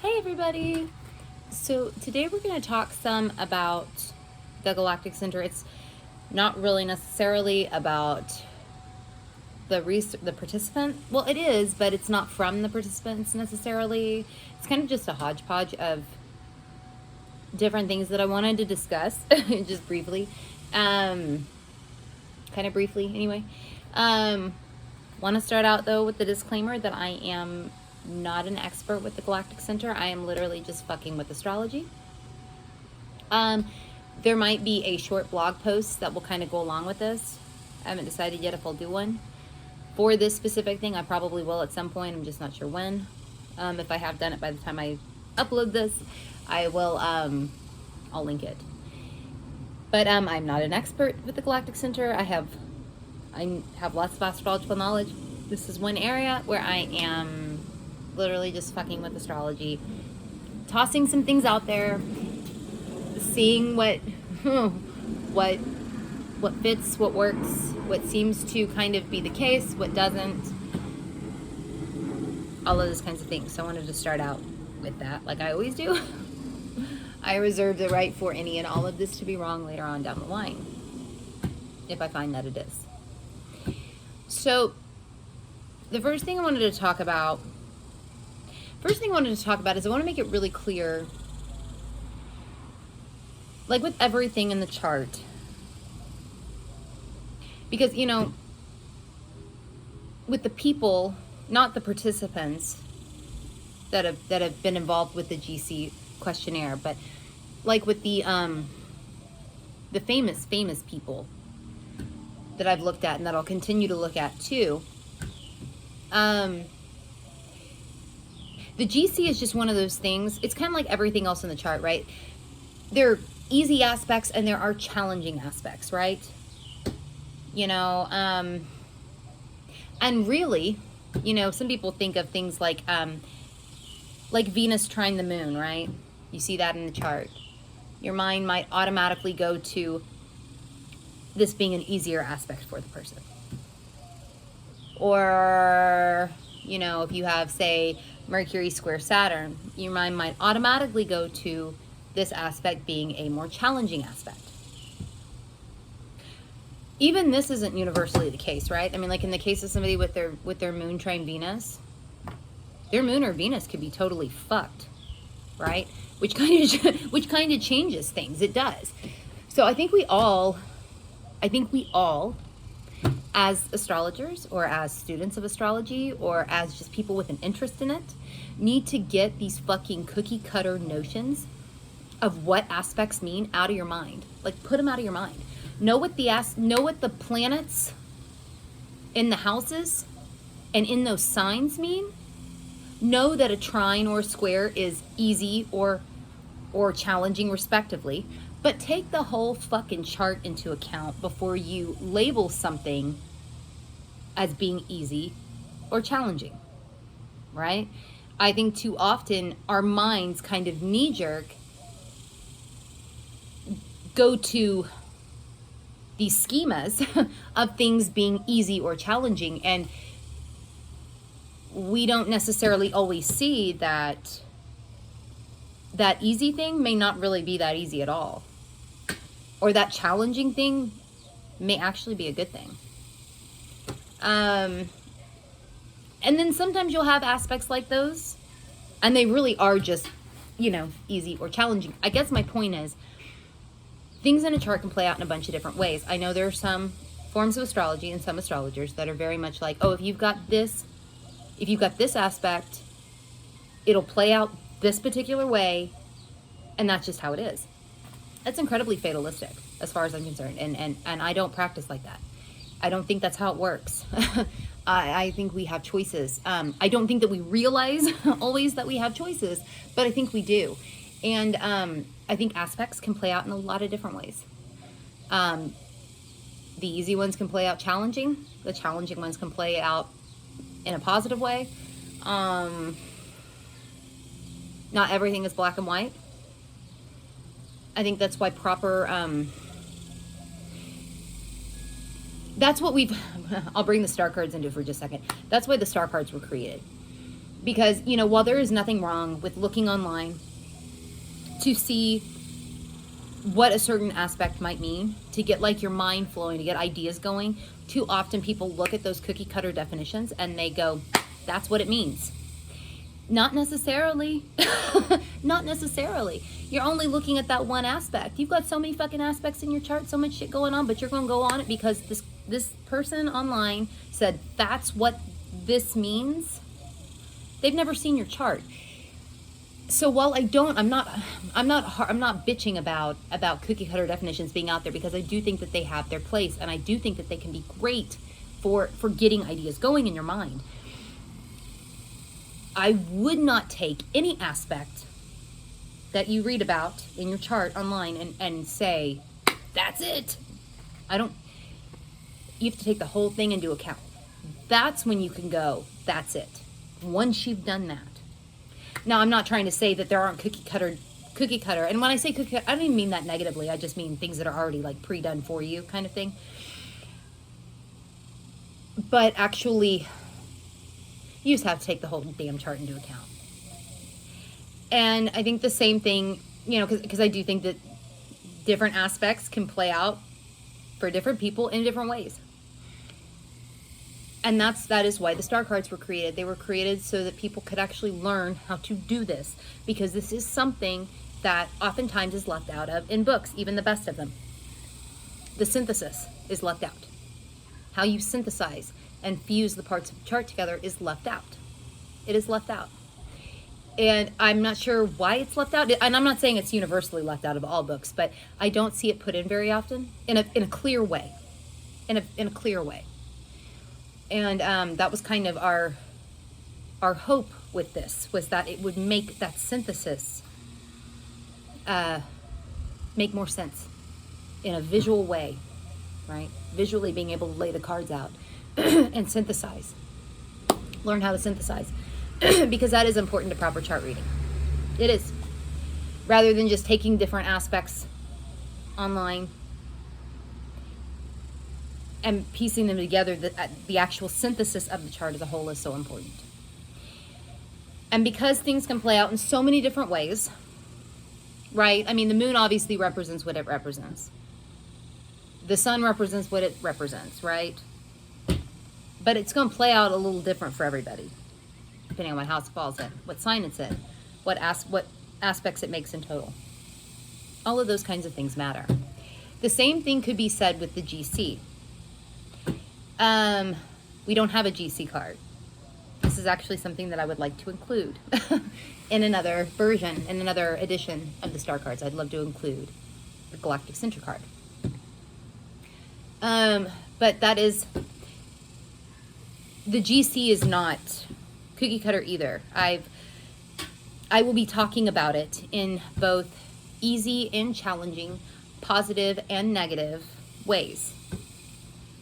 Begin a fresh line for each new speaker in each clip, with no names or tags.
Hey everybody! So today we're going to talk some about the Galactic Center. It's not really necessarily about the participant. Well, it is, but it's not from the participants necessarily. It's kind of just a hodgepodge of different things that I wanted to discuss just briefly. Kind of briefly anyway. Want to start out though with the disclaimer that I am not an expert with the Galactic Center. I am literally just fucking with astrology. There might be a short blog post that will kind of go along with this. I haven't decided yet if I'll do one. For this specific thing, I probably will at some point. I'm just not sure when. If I have done it by the time I upload this, I will, I'll link it. But I'm not an expert with the Galactic Center. I have lots of astrological knowledge. This is one area where I am literally just fucking with astrology, tossing some things out there, seeing what fits, what works, what seems to kind of be the case, what doesn't, all of those kinds of things. So I wanted to start out with that, like I always do. I reserve the right for any and all of this to be wrong later on down the line, if I find that it is. So the first thing I wanted to talk about is I want to make it really clear, like with everything in the chart, because, you know, with the people, not the participants that have been involved with the GC questionnaire, but like with the famous people that I've looked at and that I'll continue to look at too. The GC is just one of those things. It's kind of like everything else in the chart, right? There are easy aspects and there are challenging aspects, right? You know, and really, you know, some people think of things like Venus trine the moon, right? You see that in the chart. Your mind might automatically go to this being an easier aspect for the person. Or, you know, if you have, say, Mercury square Saturn, your mind might automatically go to this aspect being a more challenging aspect. Even this isn't universally the case, right? I mean, like in the case of somebody with their moon trine Venus, their moon or Venus could be totally fucked, right? Which kind of changes things. It does. So I think we all, as astrologers or as students of astrology or as just people with an interest in it, need to get these fucking cookie cutter notions of what aspects mean out of your mind. Like, put them out of your mind. Know what the planets in the houses and in those signs mean. Know that a trine or a square is easy or challenging respectively. But take the whole fucking chart into account before you label something as being easy or challenging, right? I think too often our minds kind of knee-jerk go to these schemas of things being easy or challenging, and we don't necessarily always see that easy thing may not really be that easy at all. Or that challenging thing may actually be a good thing. And then sometimes you'll have aspects like those, and they really are just, you know, easy or challenging. I guess my point is, things in a chart can play out in a bunch of different ways. I know there are some forms of astrology and some astrologers that are very much like, oh, if you've got this aspect, it'll play out this particular way, and that's just how it is. That's incredibly fatalistic as far as I'm concerned, and I don't practice like that. I don't think that's how it works. I think we have choices. I don't think that we realize always that we have choices, but I think we do. And I think aspects can play out in a lot of different ways. The easy ones can play out challenging. The challenging ones can play out in a positive way. Not everything is black and white. I think that's why that's what I'll bring the star cards into for just a second. That's why the star cards were created. Because, you know, while there is nothing wrong with looking online to see what a certain aspect might mean, to get like your mind flowing, to get ideas going, too often people look at those cookie cutter definitions and they go, that's what it means. Not necessarily. Not necessarily. You're only looking at that one aspect. You've got so many fucking aspects in your chart, so much shit going on, but you're going to go on it because this person online said that's what this means. They've never seen your chart. So while I'm not bitching about cookie cutter definitions being out there, because I do think that they have their place, and I do think that they can be great for getting ideas going in your mind. I would not take any aspect that you read about in your chart online and say, that's it. You have to take the whole thing into account. That's when you can go, that's it. Once you've done that. Now, I'm not trying to say that there aren't cookie cutter. And when I say cookie cutter, I don't even mean that negatively. I just mean things that are already like pre-done for you kind of thing. But actually, you just have to take the whole damn chart into account. And I think the same thing, you know, because I do think that different aspects can play out for different people in different ways. And that is why the star cards were created. They were created so that people could actually learn how to do this, because this is something that oftentimes is left out of in books, even the best of them. The synthesis is left out. How you synthesize and fuse the parts of the chart together is left out. It is left out. And I'm not sure why it's left out. And I'm not saying it's universally left out of all books, but I don't see it put in very often in a clear way. In a clear way. And that was kind of our hope with this, was that it would make that synthesis make more sense in a visual way, right? Visually being able to lay the cards out and synthesize. Learn how to synthesize. Because that is important to proper chart reading. It is. Rather than just taking different aspects online and piecing them together, the actual synthesis of the chart as a whole is so important. And because things can play out in so many different ways, right? I mean, the moon obviously represents what it represents. The sun represents what it represents, right? But it's going to play out a little different for everybody, depending on what house it falls in, what sign it's in, what aspects it makes in total. All of those kinds of things matter. The same thing could be said with the GC. We don't have a GC card. This is actually something that I would like to include in another version, in another edition of the star cards. I'd love to include the Galactic Center card. But that is, the GC is not cookie cutter either. I will be talking about it in both easy and challenging, positive and negative ways.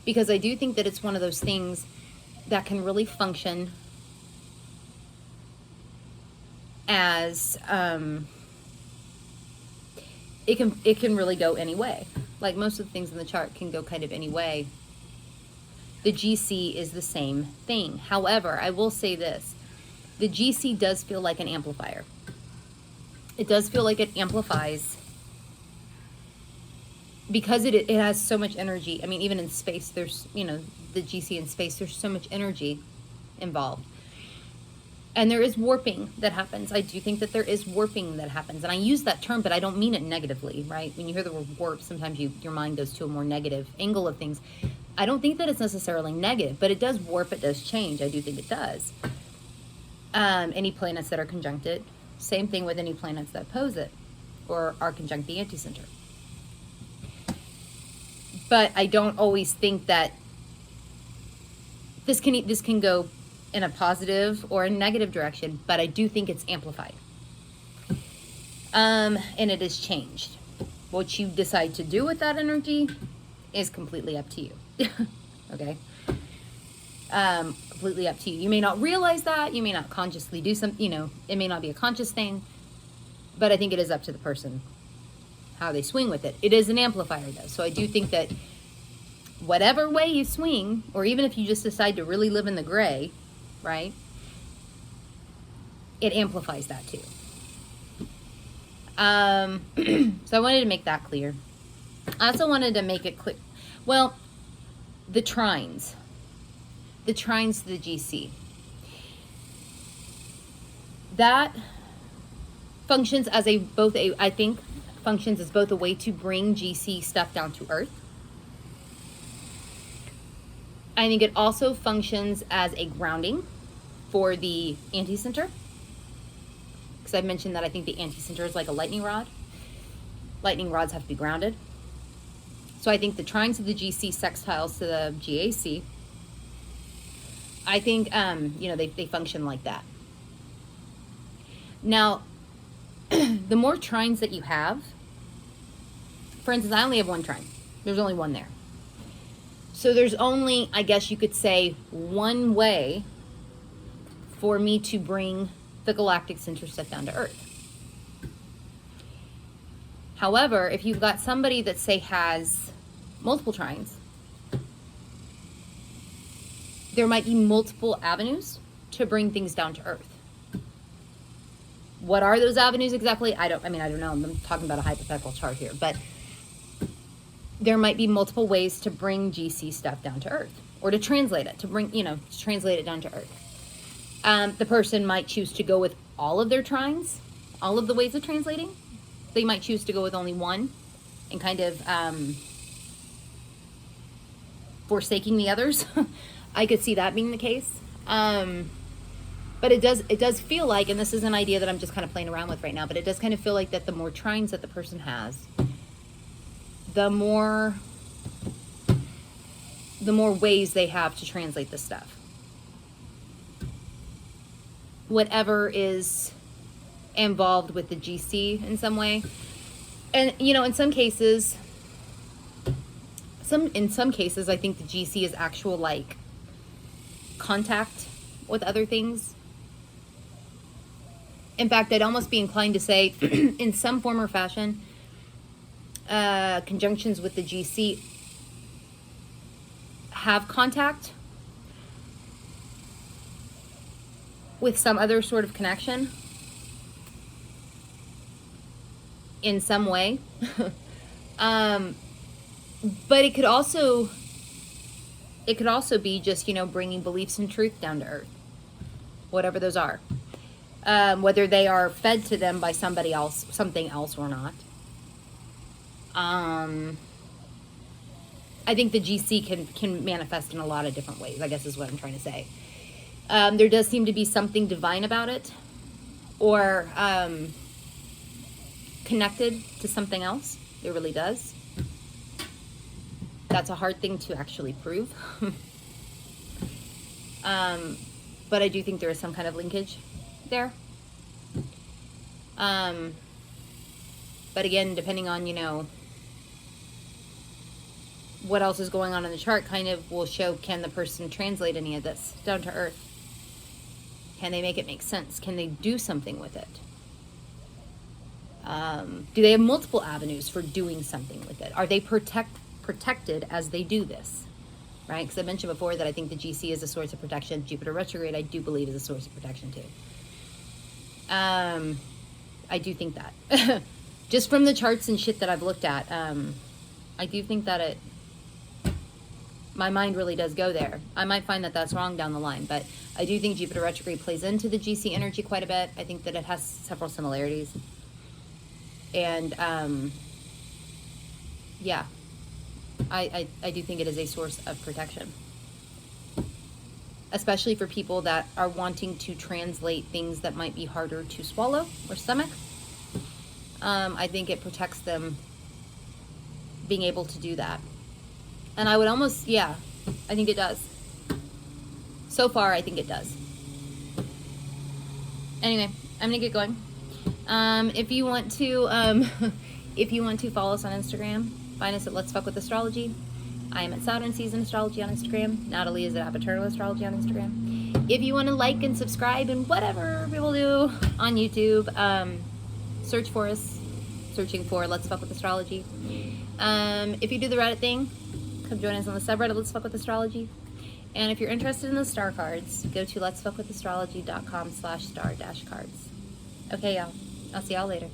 Because I do think that it's one of those things that can really function as, it can really go any way. Like most of the things in the chart can go kind of any way. The GC is the same thing. However, I will say this. The GC does feel like an amplifier. It does feel like it amplifies because it has so much energy. I mean, even in space, there's, you know, the GC in space, there's so much energy involved. And there is warping that happens. I do think that there is warping that happens. And I use that term, but I don't mean it negatively, right? When you hear the word warp, sometimes your mind goes to a more negative angle of things. I don't think that it's necessarily negative, but it does warp, it does change. I do think it does. Any planets that are conjunct it, same thing with any planets that oppose it or are conjunct the anti-center. But I don't always think that this can go in a positive or a negative direction, but I do think it's amplified. And it is changed. What you decide to do with that energy is completely up to you. Okay? Completely up to you. You may not realize that. You may not consciously do something, you know, it may not be a conscious thing, but I think it is up to the person how they swing with it. It is an amplifier though. So I do think that whatever way you swing, or even if you just decide to really live in the gray, right? it amplifies that too. So I wanted to make that clear. I also wanted to make it clear, well, the trines to the GC. That functions as I think functions as both a way to bring GC stuff down to earth. I think it also functions as a grounding for the anti-center. Because I mentioned that I think the anti-center is like a lightning rod. Lightning rods have to be grounded. So I think the trines to the GC, sextiles to the GAC, I think, they function like that. Now, the more trines that you have, for instance, I only have one trine. There's only one there. So there's only, I guess you could say, one way for me to bring the Galactic Center stuff down to Earth. However, if you've got somebody that, say, has multiple trines, there might be multiple avenues to bring things down to Earth. What are those avenues exactly? I don't know. I'm talking about a hypothetical chart here, but there might be multiple ways to bring GC stuff down to Earth, or to translate it, to translate it down to Earth. The person might choose to go with all of their trines, all of the ways of translating. They might choose to go with only one and kind of forsaking the others. I could see that being the case. But it does feel like, and this is an idea that I'm just kind of playing around with right now, but it does kind of feel like that the more trines that the person has, the more ways they have to translate this stuff. Whatever is involved with the GC in some way. And, in some cases, I think the GC is actual, like, contact with other things. In fact, I'd almost be inclined to say, in some form or fashion, conjunctions with the GC have contact with some other sort of connection in some way. But it could also be just, bringing beliefs and truth down to Earth, whatever those are. Whether they are fed to them by something else or not. I think the GC can manifest in a lot of different ways, I guess is what I'm trying to say. There does seem to be something divine about it, or connected to something else. It really does. That's a hard thing to actually prove. But I do think there is some kind of linkage there. But again, depending on, what else is going on in the chart, kind of will show, can the person translate any of this down to Earth? Can they make it make sense? Can they do something with it? Do they have multiple avenues for doing something with it? Are they protected as they do this? Right? Because I mentioned before that I think the GC is a source of protection. Jupiter retrograde, I do believe, is a source of protection too. I do think that. Just from the charts and shit that I've looked at, I do think that my mind really does go there. I might find that that's wrong down the line, but I do think Jupiter retrograde plays into the GC energy quite a bit. I think that it has several similarities. And, yeah, I do think it is a source of protection. Especially for people that are wanting to translate things that might be harder to swallow or stomach. I think it protects them being able to do that. And I would almost, I think it does. So far, I think it does. Anyway, I'm gonna get going. If you want to follow us on Instagram, find us at Let's Fuck with Astrology. I am at Saturn Season Astrology on Instagram. Natalie is at Apaternal Astrology on Instagram. If you want to like and subscribe and whatever people do on YouTube, search for us. Searching for Let's Fuck with Astrology. If you do the Reddit thing, come join us on the subreddit Let's Fuck with Astrology. And if you're interested in the star cards, go to letsfuckwithastrology.com/star-cards. Okay, y'all. I'll see y'all later.